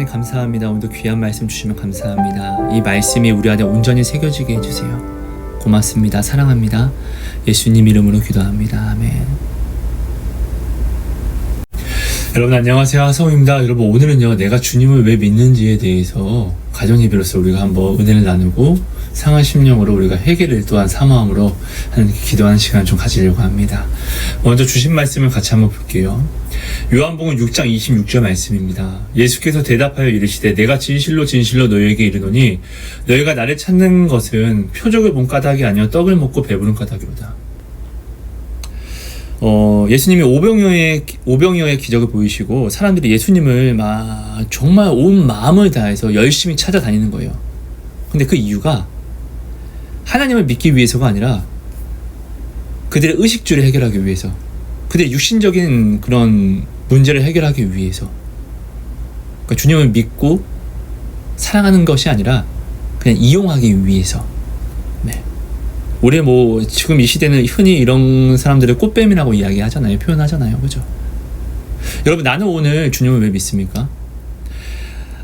감사합니다. 오늘도 귀한 말씀 주시면 감사합니다. 이 말씀이 우리 안에 온전히 새겨지게 해주세요. 고맙습니다. 사랑합니다. 예수님 이름으로 기도합니다. 아멘. 여러분 안녕하세요. 하성우입니다. 여러분 오늘은요, 내가 주님을 왜 믿는지에 대해서 가정예배로서 우리가 한번 은혜를 나누고 상한 심령으로 우리가 회개를 또한 사모함으로 기도하는 시간 좀 가지려고 합니다. 먼저 주신 말씀을 같이 한번 볼게요. 요한복음 6장 26절 말씀입니다. 예수께서 대답하여 이르시되 내가 진실로 진실로 너희에게 이르노니 너희가 나를 찾는 것은 표적을 본 까닭이 아니요 떡을 먹고 배부른 까닭이로다. 예수님이 오병이어의 기적을 보이시고 사람들이 예수님을 막 정말 온 마음을 다해서 열심히 찾아다니는 거예요. 근데 그 이유가 하나님을 믿기 위해서가 아니라 그들의 의식주를 해결하기 위해서, 그들의 육신적인 그런 문제를 해결하기 위해서, 그러니까 주님을 믿고 사랑하는 것이 아니라 그냥 이용하기 위해서. 네. 우리 지금 이 시대는 흔히 이런 사람들을 꽃뱀이라고 이야기하잖아요. 표현하잖아요. 그죠? 여러분, 나는 오늘 주님을 왜 믿습니까?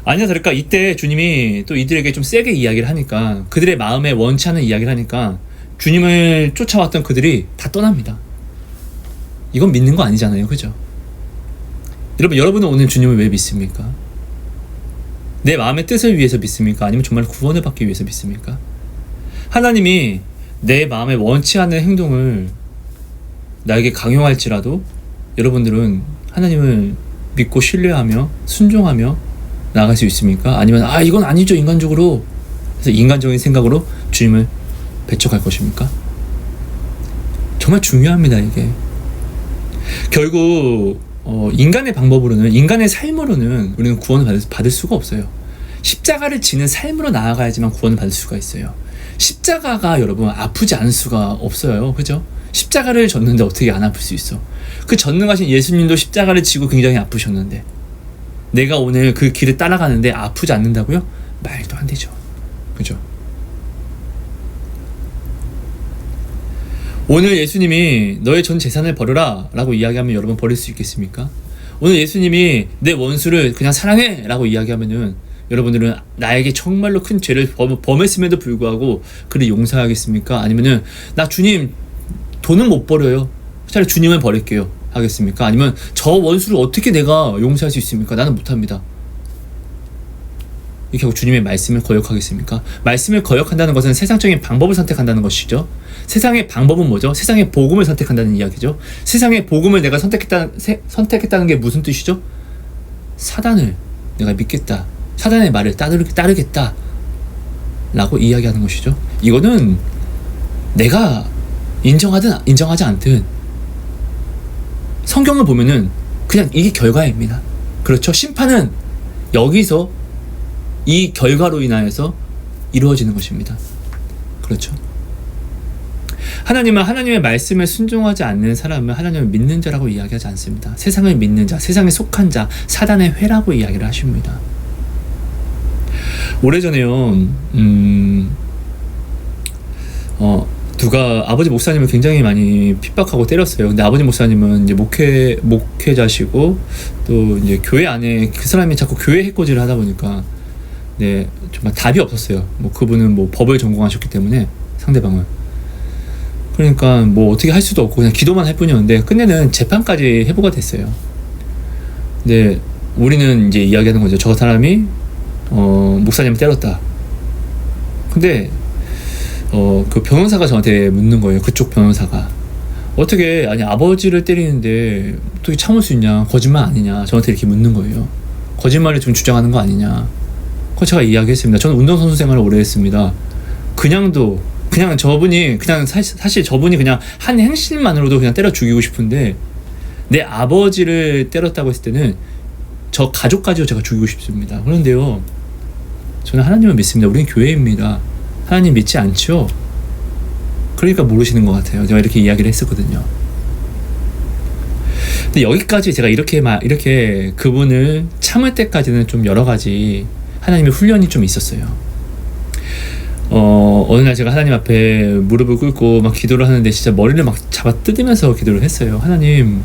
아니나 다를까 이때 주님이 또 이들에게 좀 세게 이야기를 하니까, 그들의 마음에 원치 않는 이야기를 하니까 주님을 쫓아왔던 그들이 다 떠납니다. 이건 믿는 거 아니잖아요. 그죠? 여러분은 오늘 주님을 왜 믿습니까? 내 마음의 뜻을 위해서 믿습니까? 아니면 정말 구원을 받기 위해서 믿습니까? 하나님이 내 마음에 원치 않는 행동을 나에게 강요할지라도 여러분들은 하나님을 믿고 신뢰하며 순종하며 나아갈 수 있습니까? 아니면 이건 아니죠, 인간적으로. 그래서 인간적인 생각으로 주님을 배척할 것입니까? 정말 중요합니다. 이게 결국 인간의 방법으로는, 인간의 삶으로는 우리는 구원을 받을 수가 없어요. 십자가를 지는 삶으로 나아가야지만 구원을 받을 수가 있어요. 십자가가 여러분 아프지 않을 수가 없어요. 그죠? 십자가를 졌는데 어떻게 안 아플 수 있어? 그 전능하신 예수님도 십자가를 지고 굉장히 아프셨는데 내가 오늘 그 길을 따라가는데 아프지 않는다고요? 말도 안 되죠. 그죠? 오늘 예수님이 너의 전 재산을 버려라 라고 이야기하면 여러분 버릴 수 있겠습니까? 오늘 예수님이 내 원수를 그냥 사랑해 라고 이야기하면은 여러분들은 나에게 정말로 큰 죄를 범했음에도 불구하고 그를 용서하겠습니까? 아니면은 나 주님 돈은 못 버려요, 차라리 주님을 버릴게요 하겠습니까? 아니면 저 원수를 어떻게 내가 용서할 수 있습니까? 나는 못합니다. 이렇게 하고 주님의 말씀을 거역하겠습니까? 말씀을 거역한다는 것은 세상적인 방법을 선택한다는 것이죠. 세상의 방법은 뭐죠? 세상의 복음을 선택한다는 이야기죠. 세상의 복음을 내가 선택했다는 게 무슨 뜻이죠? 사단을 내가 믿겠다, 사단의 말을 따르겠다 라고 이야기하는 것이죠. 이거는 내가 인정하든 인정하지 않든 성경을 보면은 그냥 이게 결과입니다. 그렇죠? 심판은 여기서 이 결과로 인하여서 이루어지는 것입니다. 그렇죠? 하나님은 하나님의 말씀에 순종하지 않는 사람은 하나님을 믿는 자라고 이야기하지 않습니다. 세상을 믿는 자, 세상에 속한 자, 사단의 회라고 이야기를 하십니다. 오래전에요, 누가 아버지 목사님을 굉장히 많이 핍박하고 때렸어요. 근데 아버지 목사님은 이제 목회자시고 또 이제 교회 안에 그 사람이 자꾸 교회 해코지를 하다 보니까 네, 정말 답이 없었어요. 그분은 법을 전공하셨기 때문에 상대방은. 그러니까 어떻게 할 수도 없고 그냥 기도만 할 뿐이었는데 끝내는 재판까지 회부가 됐어요. 근데 우리는 이제 이야기하는 거죠. 저 사람이 목사님을 때렸다. 근데 그 변호사가 저한테 묻는 거예요. 그쪽 변호사가 어떻게 아버지를 때리는데 어떻게 참을 수 있냐, 거짓말 아니냐, 저한테 이렇게 묻는 거예요. 거짓말을 좀 주장하는 거 아니냐. 그거 제가 이야기했습니다. 저는 운동선수 생활을 오래 했습니다. 그냥 저분이 사실 저분이 그냥 한 행실만으로도 그냥 때려 죽이고 싶은데 내 아버지를 때렸다고 했을 때는 저 가족까지도 제가 죽이고 싶습니다. 그런데요, 저는 하나님을 믿습니다. 우리는 교회입니다. 하나님 믿지 않죠? 그러니까 모르시는 것 같아요. 제가 이렇게 이야기를 했었거든요. 근데 여기까지 제가 이렇게 그분을 참을 때까지는 좀 여러 가지 하나님의 훈련이 좀 있었어요. 어느 날 제가 하나님 앞에 무릎을 꿇고 막 기도를 하는데 진짜 머리를 막 잡아 뜯으면서 기도를 했어요. 하나님,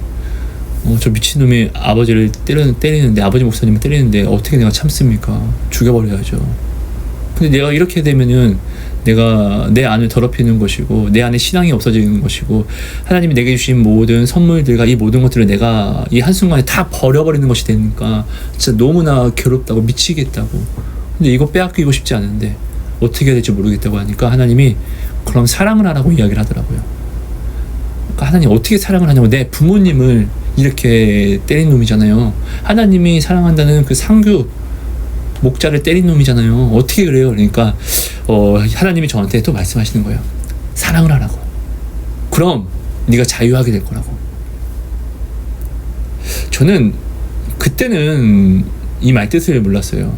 저 미친놈이 아버지를 때리는데, 아버지 목사님을 때리는데 어떻게 내가 참습니까? 죽여버려야죠. 근데 내가 이렇게 되면은 내가 내 안을 더럽히는 것이고 내 안에 신앙이 없어지는 것이고 하나님이 내게 주신 모든 선물들과 이 모든 것들을 내가 이 한순간에 다 버려버리는 것이 되니까 진짜 너무나 괴롭다고 미치겠다고. 근데 이거 빼앗기고 싶지 않은데 어떻게 해야 될지 모르겠다고 하니까 하나님이 그럼 사랑을 하라고 이야기를 하더라고요. 그러니까 하나님 어떻게 사랑을 하냐고. 내 부모님을 이렇게 때린 놈이잖아요. 하나님이 사랑한다는 그 상규 목자를 때린 놈이잖아요. 어떻게 그래요? 그러니까 하나님이 저한테 또 말씀하시는 거예요. 사랑을 하라고. 그럼 네가 자유하게 될 거라고. 저는 그때는 이 말 뜻을 몰랐어요.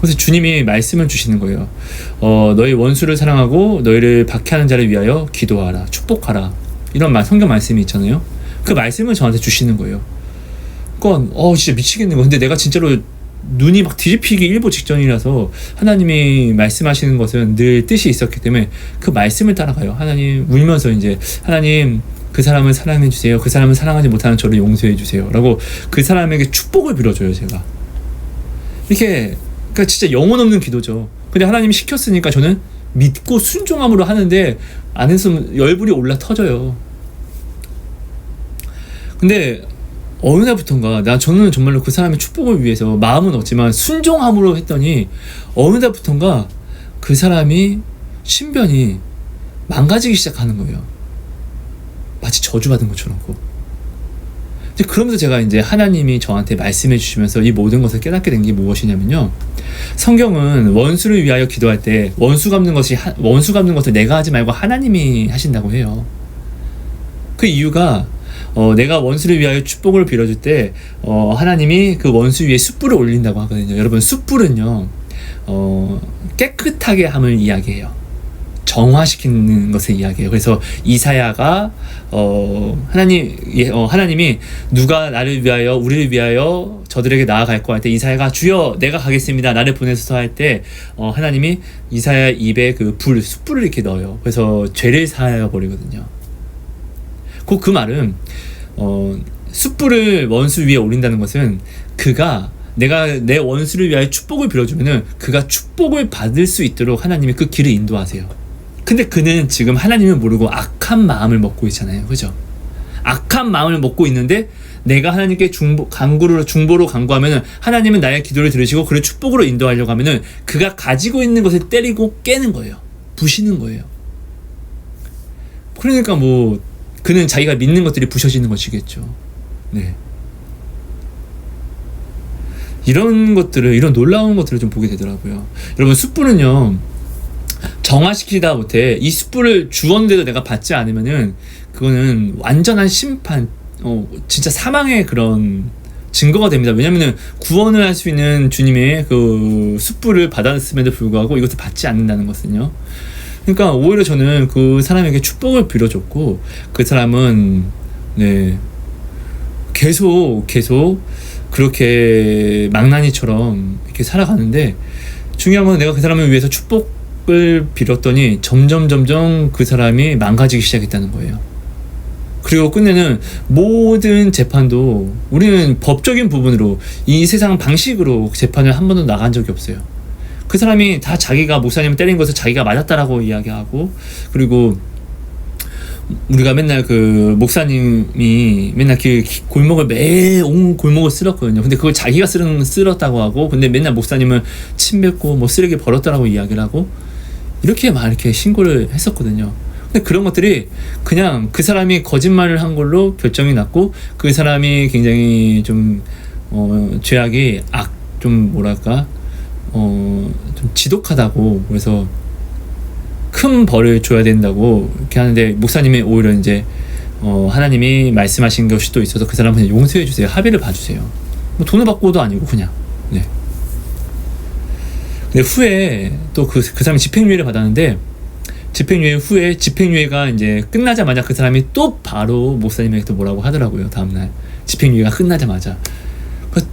그래서 주님이 말씀을 주시는 거예요. 너희 원수를 사랑하고 너희를 박해하는 자를 위하여 기도하라, 축복하라. 이런 성경 말씀이 있잖아요. 그 말씀을 저한테 주시는 거예요. 그러니까 진짜 미치겠는 거. 근데 내가 진짜로 눈이 막 뒤집히기 일보 직전이라서 하나님이 말씀하시는 것은 늘 뜻이 있었기 때문에 그 말씀을 따라가요. 하나님 울면서 이제 하나님 그 사람을 사랑해 주세요. 그 사람을 사랑하지 못하는 저를 용서해 주세요. 라고 그 사람에게 축복을 빌어줘요. 제가 이렇게 그러니까 진짜 영혼 없는 기도죠. 근데 하나님이 시켰으니까 저는 믿고 순종함으로 하는데 안에서 열불이 올라 터져요. 근데 어느 날부턴가 저는 정말로 그 사람의 축복을 위해서 마음은 없지만 순종함으로 했더니 어느 날부턴가 그 사람이 신변이 망가지기 시작하는 거예요. 마치 저주받은 것처럼. 그러면서 제가 이제 하나님이 저한테 말씀해 주시면서 이 모든 것을 깨닫게 된 게 무엇이냐면요. 성경은 원수를 위하여 기도할 때 원수 갚는 것을 내가 하지 말고 하나님이 하신다고 해요. 그 이유가 내가 원수를 위하여 축복을 빌어줄 때 하나님이 그 원수 위에 숯불을 올린다고 하거든요. 여러분 숯불은요 깨끗하게 함을 이야기해요. 정화시키는 것을 이야기해요. 그래서 이사야가 하나님이 누가 나를 위하여 우리를 위하여 저들에게 나아갈 거 할 때 이사야가 주여 내가 가겠습니다 나를 보내소서 할 때 하나님이 이사야 입에 그 숯불을 이렇게 넣어요. 그래서 죄를 사하여 버리거든요. 그 말은 숯불을 원수 위에 올린다는 것은 내가 내 원수를 위하여 축복을 빌어주면은 그가 축복을 받을 수 있도록 하나님이 그 길을 인도하세요. 근데 그는 지금 하나님을 모르고 악한 마음을 먹고 있잖아요. 그죠? 악한 마음을 먹고 있는데 내가 하나님께 중보로 간구하면은 하나님은 나의 기도를 들으시고 그를 축복으로 인도하려고 하면은 그가 가지고 있는 것을 때리고 깨는 거예요. 부시는 거예요. 그러니까 그는 자기가 믿는 것들이 부셔지는 것이겠죠. 네. 이런 놀라운 것들을 좀 보게 되더라고요. 여러분, 숯불은요, 정화시키다 못해 이 숯불을 주었는데도 내가 받지 않으면은 그거는 완전한 심판, 진짜 사망의 그런 증거가 됩니다. 왜냐면은 구원을 할 수 있는 주님의 그 숯불을 받았음에도 불구하고 이것을 받지 않는다는 것은요. 그러니까 오히려 저는 그 사람에게 축복을 빌어줬고 그 사람은 계속 그렇게 망나니처럼 이렇게 살아가는데 중요한 건 내가 그 사람을 위해서 축복을 빌었더니 점점 그 사람이 망가지기 시작했다는 거예요. 그리고 끝내는 모든 재판도 우리는 법적인 부분으로 이 세상 방식으로 재판을 한 번도 나간 적이 없어요. 그 사람이 다 자기가 목사님을 때린 것을 자기가 맞았다라고 이야기하고, 그리고 우리가 맨날 그 목사님이 맨날 그 골목을 온 골목을 쓸었거든요. 근데 그걸 자기가 쓸었다고 하고, 근데 맨날 목사님을 침뱉고 쓰레기 버렸다라고 이야기를 하고, 이렇게 막 이렇게 신고를 했었거든요. 근데 그런 것들이 그냥 그 사람이 거짓말을 한 걸로 결정이 났고, 그 사람이 굉장히 좀 죄악이 좀 지독하다고, 그래서 큰 벌을 줘야 된다고 이렇게 하는데, 목사님이 오히려 이제 하나님이 말씀하신 것이 또 있어서 그 사람 그냥 용서해 주세요, 합의를 봐주세요. 돈을 받고도 아니고 그냥. 네. 근데 후에 또 그 사람이 집행유예를 받았는데, 집행유예 후에 집행유예가 이제 끝나자마자 그 사람이 또 바로 목사님에게 또 뭐라고 하더라고요. 다음날 집행유예가 끝나자마자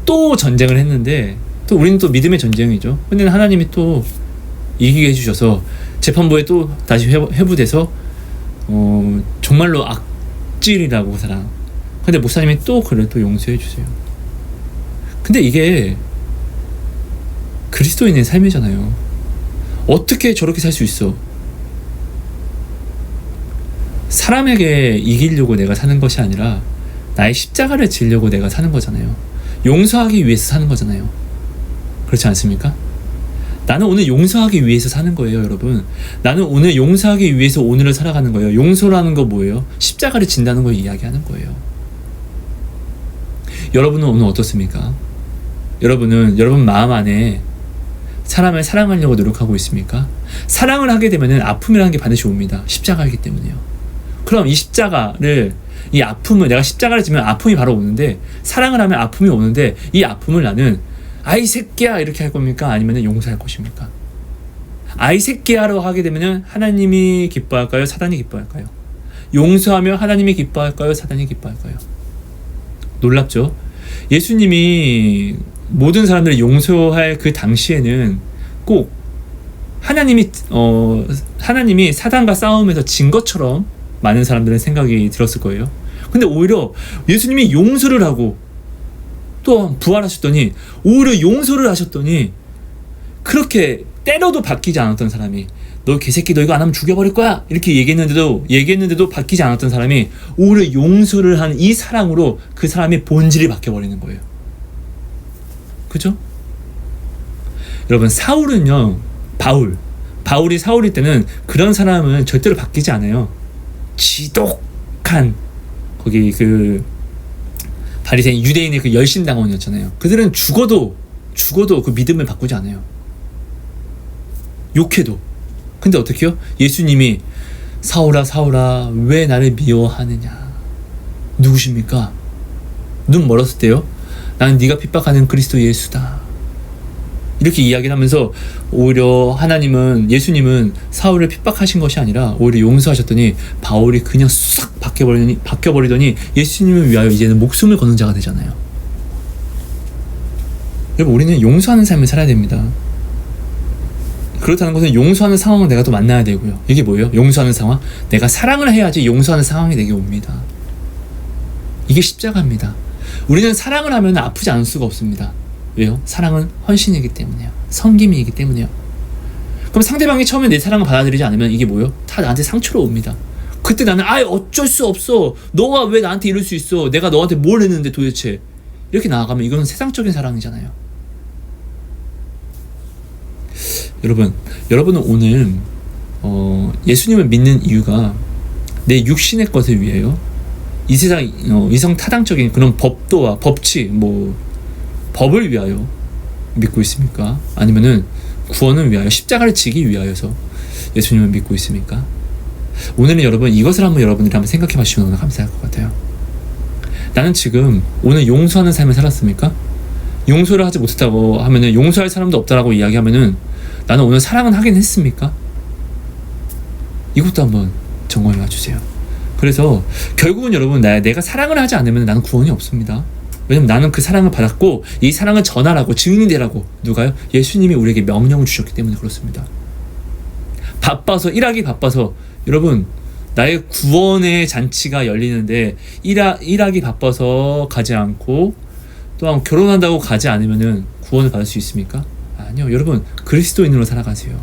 또 전쟁을 했는데, 또 우리는 또 믿음의 전쟁이죠. 근데 하나님이 또 이기게 해주셔서 재판부에 또 다시 회부돼서 정말로 악질이라고 근데 목사님이 또 그래도 용서해 주세요. 근데 이게 그리스도인의 삶이잖아요. 어떻게 저렇게 살 수 있어? 사람에게 이기려고 내가 사는 것이 아니라 나의 십자가를 지려고 내가 사는 거잖아요. 용서하기 위해서 사는 거잖아요. 그렇지 않습니까? 나는 오늘 용서하기 위해서 사는 거예요, 여러분. 나는 오늘 용서하기 위해서 오늘을 살아가는 거예요. 용서라는 거 뭐예요? 십자가를 진다는 걸 이야기하는 거예요. 여러분은 오늘 어떻습니까? 여러분 마음 안에 사람을 사랑하려고 노력하고 있습니까? 사랑을 하게 되면 아픔이라는 게 반드시 옵니다. 십자가이기 때문에요. 그럼 이 십자가를, 이 아픔을, 내가 십자가를 지면 아픔이 바로 오는데, 사랑을 하면 아픔이 오는데, 이 아픔을 나는 아이 새끼야 이렇게 할 겁니까? 아니면 용서할 것입니까? 아이 새끼야로 하게 되면 하나님이 기뻐할까요? 사단이 기뻐할까요? 용서하며 하나님이 기뻐할까요? 사단이 기뻐할까요? 놀랍죠? 예수님이 모든 사람들을 용서할 그 당시에는 꼭 하나님이 사단과 싸움에서 진 것처럼 많은 사람들은 생각이 들었을 거예요. 근데 오히려 예수님이 용서를 하고 또 부활하셨더니, 오히려 용서를 하셨더니, 그렇게 때려도 바뀌지 않았던 사람이, 너 개새끼 너 이거 안 하면 죽여버릴 거야 이렇게 얘기했는데도 바뀌지 않았던 사람이 오히려 용서를 한 이 사랑으로 그 사람의 본질이 바뀌어버리는 거예요. 그죠? 여러분, 사울은요, 바울이 사울일 때는 그런 사람은 절대로 바뀌지 않아요. 지독한 거기 그 바리새인 유대인의 그 열심당원이었잖아요. 그들은 죽어도 그 믿음을 바꾸지 않아요. 욕해도. 근데 어떻게요? 예수님이 사울아 왜 나를 미워하느냐. 누구십니까? 눈 멀었을 때요. 나는 네가 핍박하는 그리스도 예수다. 이렇게 이야기를 하면서 오히려 예수님은 사울을 핍박하신 것이 아니라 오히려 용서하셨더니 바울이 그냥 싹 바뀌어버리더니 예수님을 위하여 이제는 목숨을 거는 자가 되잖아요. 여러분, 우리는 용서하는 삶을 살아야 됩니다. 그렇다는 것은 용서하는 상황을 내가 또 만나야 되고요. 이게 뭐예요? 용서하는 상황? 내가 사랑을 해야지 용서하는 상황이 내게 옵니다. 이게 십자가입니다. 우리는 사랑을 하면 아프지 않을 수가 없습니다. 왜요? 사랑은 헌신이기 때문이에요. 섬김이기 때문이에요. 그럼 상대방이 처음에 내 사랑을 받아들이지 않으면 이게 뭐예요? 다 나한테 상처로 옵니다. 그때 나는 어쩔 수 없어. 너가 왜 나한테 이럴 수 있어? 내가 너한테 뭘 했는데 도대체. 이렇게 나아가면 이건 세상적인 사랑이잖아요. 여러분은 오늘 예수님을 믿는 이유가 내 육신의 것을 위해요? 이 세상 이성 타당적인 그런 법도와 법칙, 법을 위하여 믿고 있습니까? 아니면은 구원을 위하여, 십자가를 지기 위하여서 예수님을 믿고 있습니까? 오늘은 여러분, 이것을 여러분들이 한번 생각해 봐주시면 감사할 것 같아요. 나는 지금 오늘 용서하는 삶을 살았습니까? 용서를 하지 못했다고 하면은, 용서할 사람도 없다라고 이야기하면은, 나는 오늘 사랑은 하긴 했습니까? 이것도 한번 점검해 봐주세요. 그래서 결국은 여러분, 내가 사랑을 하지 않으면 나는 구원이 없습니다. 왜냐면 나는 그 사랑을 받았고, 이 사랑을 전하라고, 증인이 되라고. 누가요? 예수님이 우리에게 명령을 주셨기 때문에 그렇습니다. 일하기 바빠서 여러분, 나의 구원의 잔치가 열리는데 일하기 바빠서 가지 않고, 또한 결혼한다고 가지 않으면은 구원을 받을 수 있습니까? 아니요. 여러분, 그리스도인으로 살아가세요.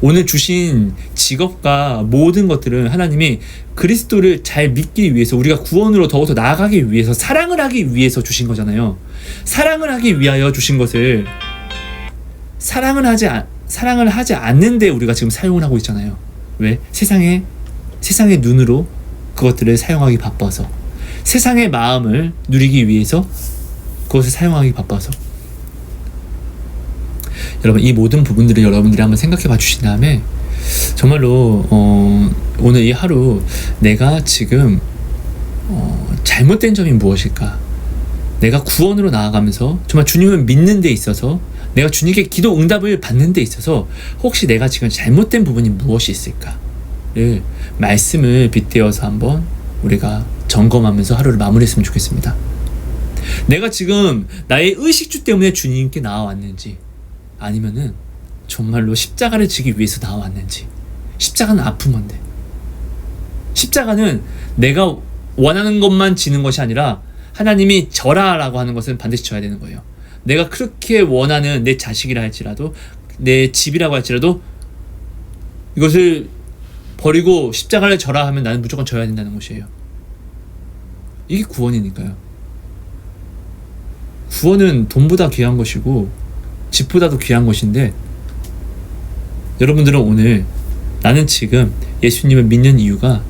오늘 주신 직업과 모든 것들은 하나님이 그리스도를 잘 믿기 위해서, 우리가 구원으로 더욱더 나아가기 위해서, 사랑을 하기 위해서 주신 거잖아요. 사랑을 하기 위하여 주신 것을 사랑을 하지 않는데 우리가 지금 사용을 하고 있잖아요. 왜? 세상의 눈으로 그것들을 사용하기 바빠서, 세상의 마음을 누리기 위해서 그것을 사용하기 바빠서. 여러분, 이 모든 부분들을 여러분들이 한번 생각해 봐 주신 다음에 정말로 오늘 이 하루 내가 지금 잘못된 점이 무엇일까? 내가 구원으로 나아가면서 정말 주님을 믿는 데 있어서, 내가 주님께 기도 응답을 받는 데 있어서 혹시 내가 지금 잘못된 부분이 무엇이 있을까를 말씀을 빗대어서 한번 우리가 점검하면서 하루를 마무리했으면 좋겠습니다. 내가 지금 나의 의식주 때문에 주님께 나아왔는지, 아니면은 정말로 십자가를 지기 위해서 나아왔는지. 십자가는 아픈 건데, 십자가는 내가 원하는 것만 지는 것이 아니라 하나님이 져라라고 하는 것은 반드시 져야 되는 거예요. 내가 그렇게 원하는 내 자식이라 할지라도 내 집이라고 할지라도 이것을 버리고 십자가를 져라 하면 나는 무조건 져야 된다는 것이에요. 이게 구원이니까요. 구원은 돈보다 귀한 것이고 집보다도 귀한 것인데, 여러분들은 오늘 나는 지금 예수님을 믿는 이유가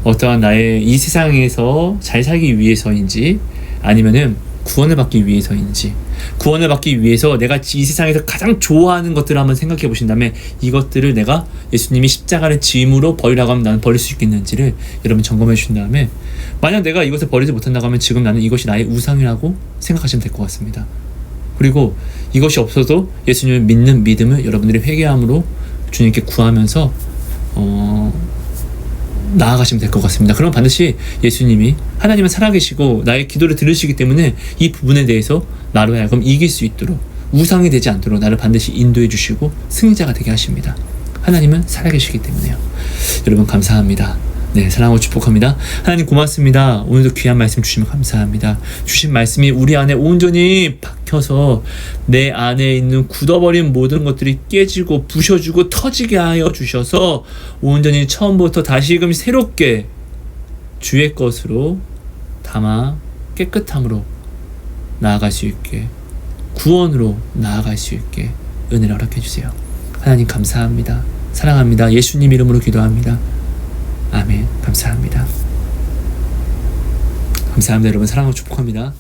어떠한 나의 이 세상에서 잘 살기 위해서인지, 아니면은 구원을 받기 위해서인지, 구원을 받기 위해서 내가 이 세상에서 가장 좋아하는 것들을 한번 생각해 보신 다음에 이것들을 내가 예수님이 십자가를 짐으로 버리라고 하면 나는 버릴 수 있겠는지를 여러분 점검해 주신 다음에, 만약 내가 이것을 버리지 못한다고 하면 지금 나는 이것이 나의 우상이라고 생각하시면 될 것 같습니다. 그리고 이것이 없어도 예수님을 믿는 믿음을 여러분들이 회개함으로 주님께 구하면서 나아가시면 될 것 같습니다. 그럼 반드시 예수님이, 하나님은 살아계시고 나의 기도를 들으시기 때문에 이 부분에 대해서 나로 하여금 이길 수 있도록, 우상이 되지 않도록 나를 반드시 인도해 주시고 승리자가 되게 하십니다. 하나님은 살아계시기 때문에요. 여러분 감사합니다. 네, 사랑하고 축복합니다. 하나님 고맙습니다. 오늘도 귀한 말씀 주시면 감사합니다. 주신 말씀이 우리 안에 온전히 박혀서 내 안에 있는 굳어버린 모든 것들이 깨지고 부셔지고 터지게 하여 주셔서 온전히 처음부터 다시금 새롭게 주의 것으로 담아 깨끗함으로 나아갈 수 있게, 구원으로 나아갈 수 있게 은혜를 허락해 주세요. 하나님 감사합니다. 사랑합니다. 예수님 이름으로 기도합니다. 아멘. 감사합니다. 감사합니다. 여러분 사랑하고 축복합니다.